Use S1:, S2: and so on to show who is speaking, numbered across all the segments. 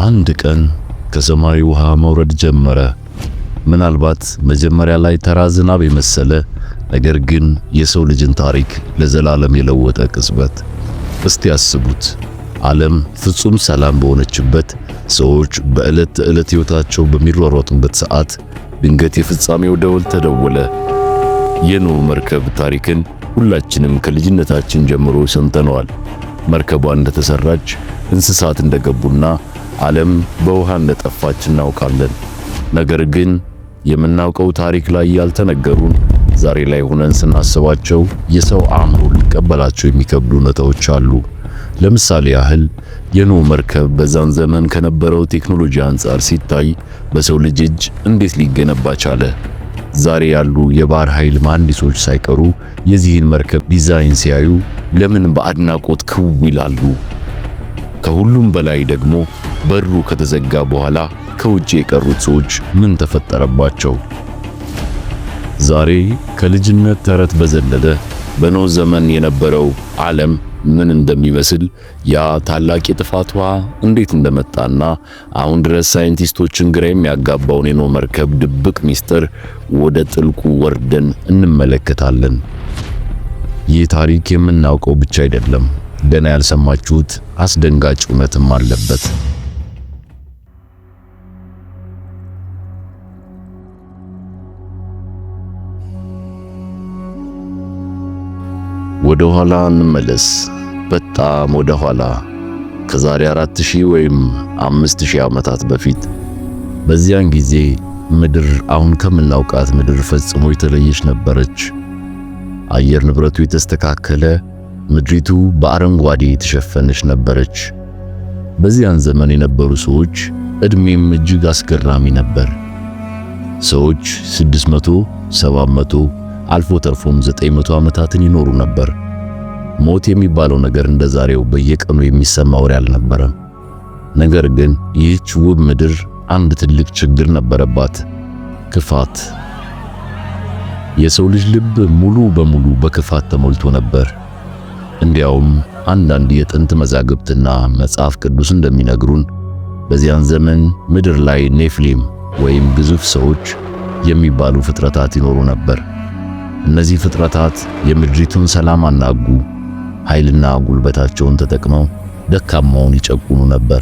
S1: አንድ ቀን ከሰማይ ውሃ መውረድ ጀመረ። ምናልባት መጀመሪያ ላይ ተራ ዝናብ የመሰለ ነገር ግን የሰው ልጅን ታሪክ ለዘላለም የለወጠ ቅጽበት። እስቲ ያስቡት፣ ዓለም ፍጹም ሰላም በሆነችበት፣ ሰዎች በዕለት ተዕለት ሕይወታቸው በሚሯሯጡበት ሰዓት ድንገት የፍጻሜው ደወል ተደወለ። የኖህ መርከብ ታሪክን ሁላችንም ከልጅነታችን ጀምሮ ሰምተነዋል። መርከቧ እንደተሰራች፣ እንስሳት እንደገቡና ዓለም በውሃ እንደጠፋች እናውቃለን። ነገር ግን የምናውቀው ታሪክ ላይ ያልተነገሩን ዛሬ ላይ ሆነን ስናስባቸው የሰው አእምሮ ሊቀበላቸው የሚከብዱ እውነታዎች አሉ። ለምሳሌ ያህል የኖህ መርከብ በዛን ዘመን ከነበረው ቴክኖሎጂ አንጻር ሲታይ በሰው ልጅ እጅ እንዴት ሊገነባ ቻለ? ዛሬ ያሉ የባህር ኃይል መሐንዲሶች ሳይቀሩ የዚህን መርከብ ዲዛይን ሲያዩ ለምን በአድናቆት ክው ይላሉ? ከሁሉም በላይ ደግሞ በሩ ከተዘጋ በኋላ ከውጭ የቀሩት ሰዎች ምን ተፈጠረባቸው? ዛሬ ከልጅነት ተረት በዘለለ በኖህ ዘመን የነበረው ዓለም ምን እንደሚመስል፣ ያ ታላቅ የጥፋት ውሃ እንዴት እንደመጣና አሁን ድረስ ሳይንቲስቶችን ግራ የሚያጋባውን የኖህ መርከብ ድብቅ ሚስጥር ወደ ጥልቁ ወርደን እንመለከታለን። ይህ ታሪክ የምናውቀው ብቻ አይደለም፣ ገና ያልሰማችሁት አስደንጋጭ እውነትም አለበት። ወደ ኋላ እንመለስ። በጣም ወደ ኋላ ከዛሬ 4000 ወይም 5000 ዓመታት በፊት። በዚያን ጊዜ ምድር አሁን ከምናውቃት ምድር ፈጽሞ የተለየች ነበረች። አየር ንብረቱ የተስተካከለ፣ ምድሪቱ በአረንጓዴ የተሸፈነች ነበረች። በዚያን ዘመን የነበሩ ሰዎች ዕድሜም እጅግ አስገራሚ ነበር። ሰዎች 600፣ 700 አልፎ ተርፎም 900 ዓመታትን ይኖሩ ነበር። ሞት የሚባለው ነገር እንደዛሬው በየቀኑ የሚሰማ ወሬ አልነበረም። ነገር ግን ይህች ውብ ምድር አንድ ትልቅ ችግር ነበረባት፤ ክፋት። የሰው ልጅ ልብ ሙሉ በሙሉ በክፋት ተሞልቶ ነበር። እንዲያውም አንዳንድ የጥንት መዛግብትና መጽሐፍ ቅዱስ እንደሚነግሩን በዚያን ዘመን ምድር ላይ ኔፍሊም ወይም ግዙፍ ሰዎች የሚባሉ ፍጥረታት ይኖሩ ነበር። እነዚህ ፍጥረታት የምድሪቱን ሰላም አናጉ። ኃይልና ጉልበታቸውን ተጠቅመው ደካማውን ይጨቁኑ ነበር።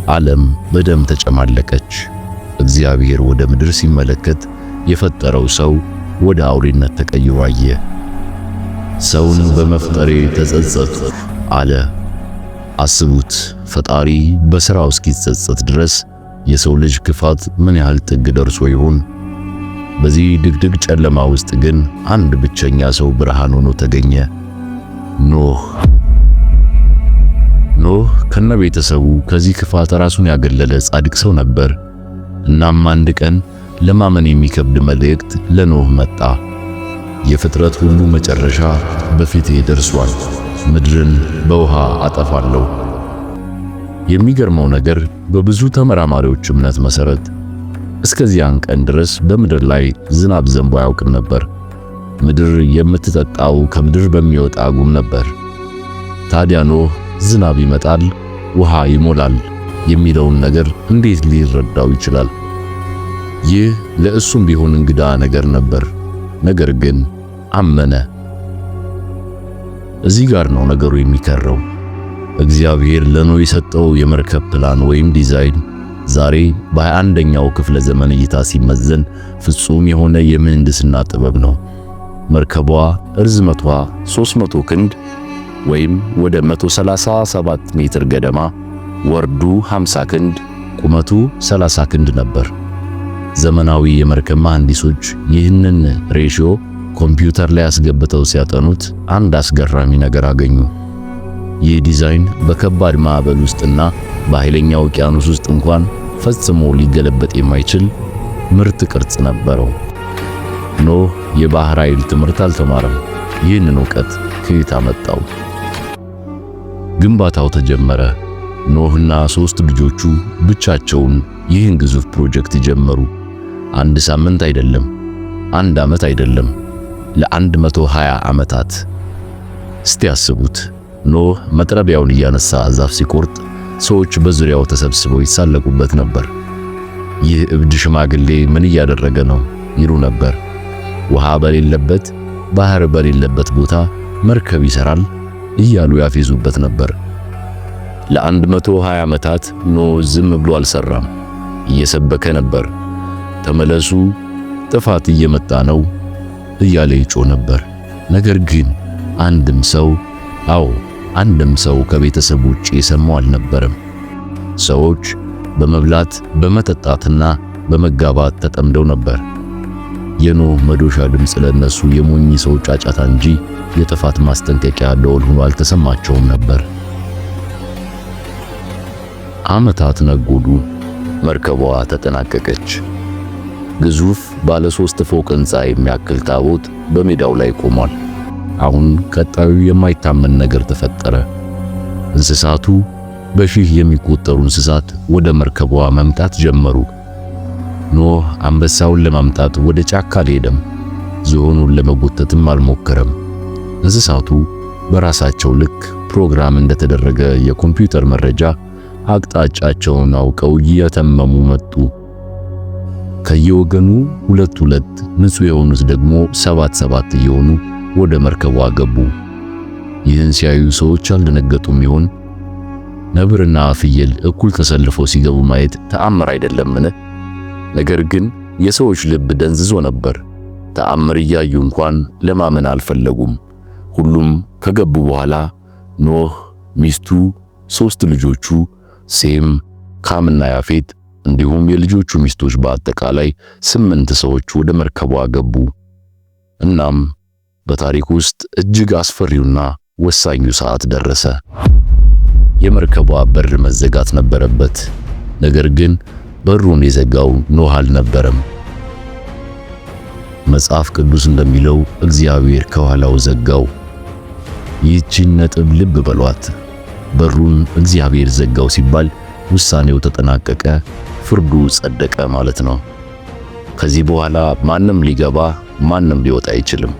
S1: ዓለም በደም ተጨማለቀች። እግዚአብሔር ወደ ምድር ሲመለከት የፈጠረው ሰው ወደ አውሬነት ተቀይሮ አየ። ሰውን በመፍጠሬ ተጸጸትኩ አለ። አስቡት፣ ፈጣሪ በሥራው እስኪጸጸት ድረስ የሰው ልጅ ክፋት ምን ያህል ጥግ ደርሶ ይሆን? በዚህ ድቅድቅ ጨለማ ውስጥ ግን አንድ ብቸኛ ሰው ብርሃን ሆኖ ተገኘ። ኖህ ከነቤተሰቡ ከዚህ ክፋት ራሱን ያገለለ ጻድቅ ሰው ነበር። እናም አንድ ቀን ለማመን የሚከብድ መልእክት ለኖህ መጣ። የፍጥረት ሁሉ መጨረሻ በፊቴ ደርሷል። ምድርን በውሃ አጠፋለሁ። የሚገርመው ነገር በብዙ ተመራማሪዎች እምነት መሰረት እስከዚያን ቀን ድረስ በምድር ላይ ዝናብ ዘንቦ አያውቅም ነበር። ምድር የምትጠጣው ከምድር በሚወጣ ጉም ነበር። ታዲያ ኖህ ዝናብ ይመጣል፣ ውሃ ይሞላል የሚለውን ነገር እንዴት ሊረዳው ይችላል? ይህ ለእሱም ቢሆን እንግዳ ነገር ነበር። ነገር ግን አመነ። እዚህ ጋር ነው ነገሩ የሚከረው። እግዚአብሔር ለኖህ የሰጠው የመርከብ ፕላን ወይም ዲዛይን ዛሬ በ21ኛው ክፍለ ዘመን እይታ ሲመዘን ፍጹም የሆነ የምህንድስና ጥበብ ነው። መርከቧ ርዝመቷ 300 ክንድ ወይም ወደ 137 ሜትር ገደማ፣ ወርዱ 50 ክንድ፣ ቁመቱ 30 ክንድ ነበር። ዘመናዊ የመርከብ መሐንዲሶች ይህንን ሬሽዮ ኮምፒውተር ላይ አስገብተው ሲያጠኑት አንድ አስገራሚ ነገር አገኙ። ይህ ዲዛይን በከባድ ማዕበል ውስጥና በኃይለኛ ውቅያኖስ ውስጥ እንኳን ፈጽሞ ሊገለበጥ የማይችል ምርጥ ቅርጽ ነበረው። ኖህ የባህር ኃይል ትምህርት አልተማረም። ይህንን ዕውቀት ከየት አመጣው? ግንባታው ተጀመረ። ኖህና 3 ልጆቹ ብቻቸውን ይህን ግዙፍ ፕሮጀክት ጀመሩ። አንድ ሳምንት አይደለም፣ አንድ ዓመት አይደለም፣ ለ120 ዓመታት። እስቲ ያስቡት፣ ኖህ መጥረቢያውን እያነሳ ዛፍ ሲቆርጥ ሰዎች በዙሪያው ተሰብስበው ይሳለቁበት ነበር። ይህ እብድ ሽማግሌ ምን እያደረገ ነው ይሉ ነበር። ውሃ በሌለበት ባህር በሌለበት ቦታ መርከብ ይሰራል እያሉ ያፌዙበት ነበር። ለ120 ዓመታት ኖህ ዝም ብሎ አልሰራም፣ እየሰበከ ነበር። ተመለሱ፣ ጥፋት እየመጣ ነው እያለ ይጮህ ነበር። ነገር ግን አንድም ሰው ከቤተሰብ ውጪ የሰማው አልነበረም። ሰዎች በመብላት በመጠጣትና በመጋባት ተጠምደው ነበር። የኖህ መዶሻ ድምፅ ለነሱ የሞኝ ሰው ጫጫታ እንጂ የጥፋት ማስጠንቀቂያ ደወል ሆኖ አልተሰማቸውም ነበር። ዓመታት ነጎዱ። መርከቧ ተጠናቀቀች። ግዙፍ ባለ 3 ፎቅ ሕንፃ የሚያክል ታቦት በሜዳው ላይ ቆሟል። አሁን ቀጣዩ የማይታመን ነገር ተፈጠረ። እንስሳቱ በሺህ የሚቆጠሩ እንስሳት ወደ መርከቧ መምጣት ጀመሩ። ኖህ አንበሳውን ለማምጣት ወደ ጫካ አልሄደም። ዝሆኑን ለመጎተትም አልሞከረም። እንስሳቱ በራሳቸው ልክ ፕሮግራም እንደተደረገ የኮምፒውተር መረጃ አቅጣጫቸውን አውቀው እየተመሙ መጡ። ከየወገኑ 2 ንጹህ የሆኑት ደግሞ 7 እየሆኑ ወደ መርከቧ ገቡ። ይህን ሲያዩ ሰዎች አልደነገጡም ይሆን? ነብርና ፍየል እኩል ተሰልፈው ሲገቡ ማየት ተአምር አይደለምን? ነገር ግን የሰዎች ልብ ደንዝዞ ነበር። ተአምር እያዩ እንኳን ለማመን አልፈለጉም። ሁሉም ከገቡ በኋላ ኖህ፣ ሚስቱ፣ 3 ልጆቹ ሴም፣ ካምና ያፌት እንዲሁም የልጆቹ ሚስቶች በአጠቃላይ 8 ሰዎች ወደ መርከቧ ገቡ። እናም በታሪክ ውስጥ እጅግ አስፈሪውና ወሳኙ ሰዓት ደረሰ። የመርከቧ በር መዘጋት ነበረበት። ነገር ግን በሩን የዘጋው ኖህ አልነበረም። መጽሐፍ ቅዱስ እንደሚለው እግዚአብሔር ከኋላው ዘጋው። ይህችን ነጥብ ልብ በሏት። በሩን እግዚአብሔር ዘጋው ሲባል ውሳኔው ተጠናቀቀ፣ ፍርዱ ጸደቀ ማለት ነው። ከዚህ በኋላ ማንም ሊገባ ማንም ሊወጣ አይችልም።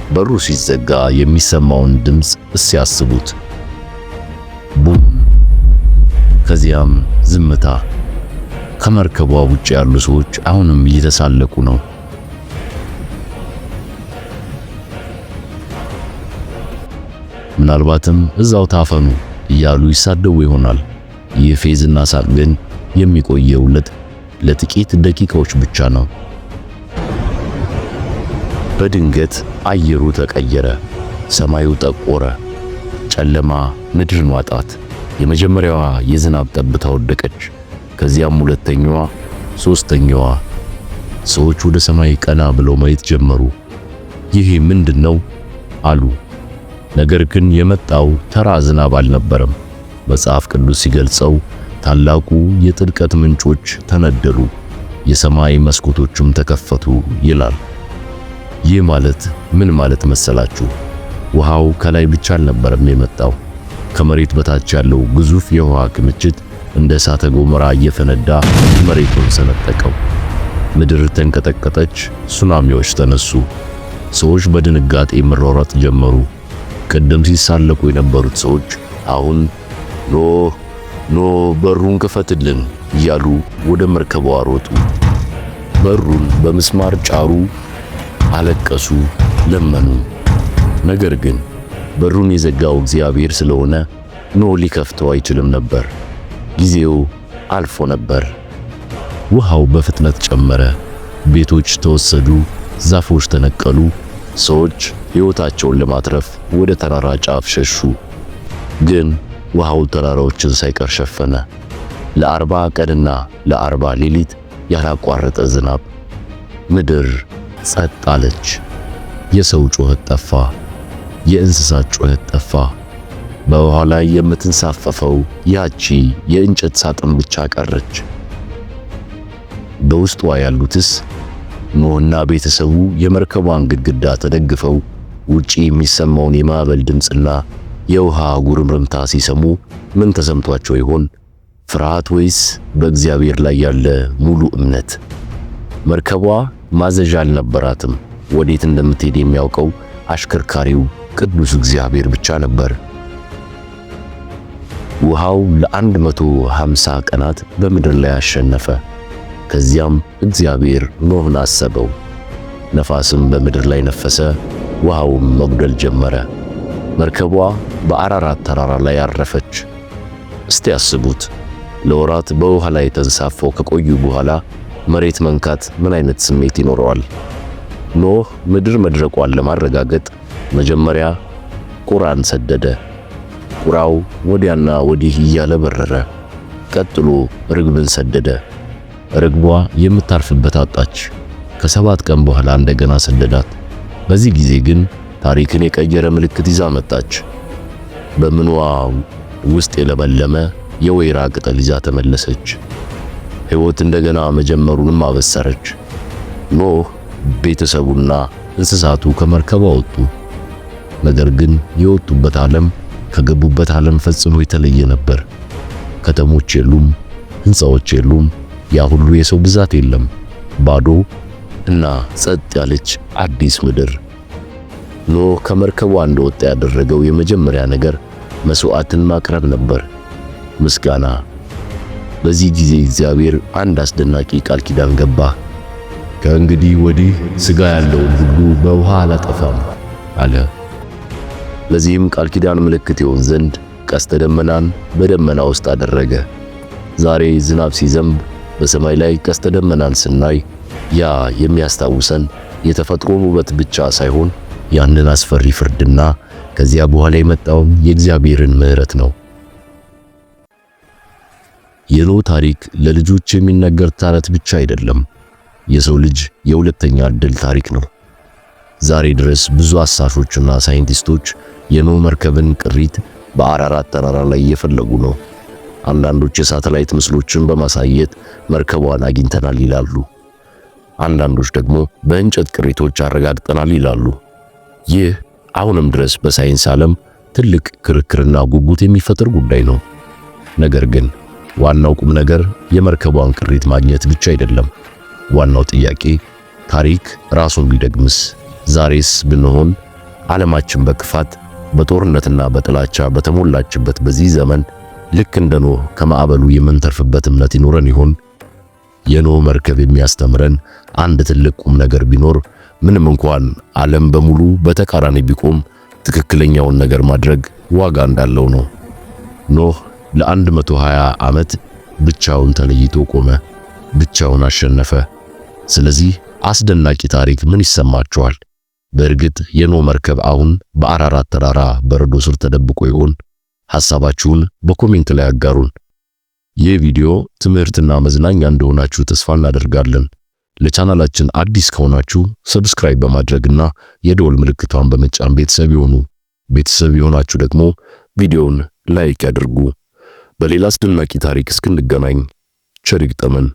S1: በሩ ሲዘጋ የሚሰማውን ድምፅ እስያስቡት። ቡም! ከዚያም ዝምታ። ከመርከቧ ውጭ ያሉ ሰዎች አሁንም እየተሳለቁ ነው። ምናልባትም እዛው ታፈኑ እያሉ ይሳደቡ ይሆናል። ይህ ፌዝና ሳቅ ግን የሚቆየው ለጥቂት ደቂቃዎች ብቻ ነው። በድንገት አየሩ ተቀየረ። ሰማዩ ጠቆረ። ጨለማ ምድርን ዋጣት። የመጀመሪያዋ የዝናብ ጠብታ ወደቀች። ከዚያም ሁለተኛዋ፣ ሶስተኛዋ። ሰዎች ወደ ሰማይ ቀና ብለው ማየት ጀመሩ። ይሄ ምንድነው አሉ። ነገር ግን የመጣው ተራ ዝናብ አልነበረም። መጽሐፍ ቅዱስ ሲገልጸው ታላቁ የጥልቀት ምንጮች ተነደሉ፣ የሰማይ መስኮቶችም ተከፈቱ ይላል። ይህ ማለት ምን ማለት መሰላችሁ? ውሃው ከላይ ብቻ አልነበረም የመጣው። ከመሬት በታች ያለው ግዙፍ የውሃ ክምችት እንደ እሳተ ገሞራ እየፈነዳ መሬቱን ሰነጠቀው። ምድር ተንቀጠቀጠች፣ ሱናሚዎች ተነሱ። ሰዎች በድንጋጤ መሯሯጥ ጀመሩ። ቀደም ሲሳለቁ የነበሩት ሰዎች አሁን ኖህ በሩን ክፈትልን እያሉ ወደ መርከቧ ሮጡ። በሩን በምስማር ጫሩ፣ አለቀሱ፣ ለመኑ። ነገር ግን በሩን የዘጋው እግዚአብሔር ስለሆነ ኖህ ሊከፍተው አይችልም ነበር። ጊዜው አልፎ ነበር። ውሃው በፍጥነት ጨመረ። ቤቶች ተወሰዱ፣ ዛፎች ተነቀሉ። ሰዎች ሕይወታቸውን ለማትረፍ ወደ ተራራ ጫፍ ሸሹ። ግን ውሃው ተራራዎችን ሳይቀር ሸፈነ። ለ40 ቀንና ለ40 ሌሊት ያላቋረጠ ዝናብ። ምድር ጸጥ አለች። የሰው ጩኸት ጠፋ። የእንስሳት ጩኸት ጠፋ። በውሃው ላይ የምትንሳፈፈው ያቺ የእንጨት ሳጥን ብቻ ቀረች። በውስጧ ያሉትስ ኖህና ቤተሰቡ የመርከቧን ግድግዳ ተደግፈው ውጪ የሚሰማውን የማዕበል ድምፅና የውሃ ጉርምርምታ ሲሰሙ ምን ተሰምቷቸው ይሆን? ፍርሃት ወይስ በእግዚአብሔር ላይ ያለ ሙሉ እምነት? መርከቧ ማዘዣ አልነበራትም። ወዴት እንደምትሄድ የሚያውቀው አሽከርካሪው ቅዱስ እግዚአብሔር ብቻ ነበር። ውሃው ለ150 ቀናት በምድር ላይ አሸነፈ። ከዚያም እግዚአብሔር ኖህን አሰበው። ነፋስም በምድር ላይ ነፈሰ፣ ውሃውም መጉደል ጀመረ። መርከቧ በአራራት ተራራ ላይ አረፈች። እስቲ ያስቡት፣ ለወራት በውሃ ላይ ተንሳፈው ከቆዩ በኋላ መሬት መንካት ምን አይነት ስሜት ይኖረዋል? ኖህ ምድር መድረቋን ለማረጋገጥ መጀመሪያ ቁራን ሰደደ። ቁራው ወዲያና ወዲህ እያለ በረረ። ቀጥሎ ርግብን ሰደደ። ርግቧ የምታርፍበት አጣች። ከ7 ቀን በኋላ እንደገና ሰደዳት። በዚህ ጊዜ ግን ታሪክን የቀየረ ምልክት ይዛ መጣች። በምኗ ውስጥ የለመለመ የወይራ ቅጠል ይዛ ተመለሰች። ሕይወት እንደገና መጀመሩንም አበሰረች። ኖህ ቤተሰቡና እንስሳቱ ከመርከቧ ወጡ። ነገር ግን የወጡበት ዓለም ከገቡበት ዓለም ፈጽሞ የተለየ ነበር። ከተሞች የሉም፣ ሕንፃዎች የሉም፣ ያ ሁሉ የሰው ብዛት የለም። ባዶ እና ጸጥ ያለች አዲስ ምድር። ኖህ ከመርከቧ እንደወጣ ያደረገው የመጀመሪያ ነገር መስዋዕትን ማቅረብ ነበር፣ ምስጋና። በዚህ ጊዜ እግዚአብሔር አንድ አስደናቂ ቃል ኪዳን ገባ። ከእንግዲህ ወዲህ ሥጋ ያለውን ሁሉ በውሃ አላጠፋም አለ። ለዚህም ቃል ኪዳን ምልክት ይሆን ዘንድ ቀስተ ደመናን በደመና ውስጥ አደረገ። ዛሬ ዝናብ ሲዘንብ በሰማይ ላይ ቀስተ ደመናን ስናይ ያ የሚያስታውሰን የተፈጥሮን ውበት ብቻ ሳይሆን ያንን አስፈሪ ፍርድና ከዚያ በኋላ የመጣውን የእግዚአብሔርን ምሕረት ነው። የኖህ ታሪክ ለልጆች የሚነገር ተረት ብቻ አይደለም፣ የሰው ልጅ የሁለተኛ ዕድል ታሪክ ነው። ዛሬ ድረስ ብዙ አሳሾችና ሳይንቲስቶች የኖህ መርከብን ቅሪት በአራራት ተራራ ላይ እየፈለጉ ነው። አንዳንዶች የሳተላይት ምስሎችን በማሳየት መርከቧን አግኝተናል ይላሉ። አንዳንዶች ደግሞ በእንጨት ቅሪቶች አረጋግጠናል ይላሉ። ይህ አሁንም ድረስ በሳይንስ ዓለም ትልቅ ክርክርና ጉጉት የሚፈጥር ጉዳይ ነው። ነገር ግን ዋናው ቁም ነገር የመርከቧን ቅሪት ማግኘት ብቻ አይደለም። ዋናው ጥያቄ ታሪክ ራሱን ቢደግምስ? ዛሬስ ብንሆን ዓለማችን በክፋት በጦርነትና በጥላቻ በተሞላችበት በዚህ ዘመን ልክ እንደ ኖህ ከማዕበሉ የምንተርፍበት እምነት ይኖረን ይሆን? የኖህ መርከብ የሚያስተምረን አንድ ትልቅ ቁም ነገር ቢኖር ምንም እንኳን ዓለም በሙሉ በተቃራኒ ቢቆም ትክክለኛውን ነገር ማድረግ ዋጋ እንዳለው ነው። ኖህ ለ120 ዓመት ብቻውን ተለይቶ ቆመ፣ ብቻውን አሸነፈ። ስለዚህ አስደናቂ ታሪክ ምን ይሰማችኋል? በእርግጥ የኖህ መርከብ አሁን በአራራት ተራራ በረዶ ስር ተደብቆ ይሆን? ሐሳባችሁን በኮሜንት ላይ አጋሩን። ይህ ቪዲዮ ትምህርትና መዝናኛ እንደሆናችሁ ተስፋ እናደርጋለን። ለቻናላችን አዲስ ከሆናችሁ ሰብስክራይብ በማድረግና የደወል ምልክቷን በመጫን ቤተሰብ ይሁኑ። ቤተሰብ የሆናችሁ ደግሞ ቪዲዮውን ላይክ ያድርጉ። በሌላ አስደናቂ ታሪክ እስክንገናኝ ቸር ይግጠመን።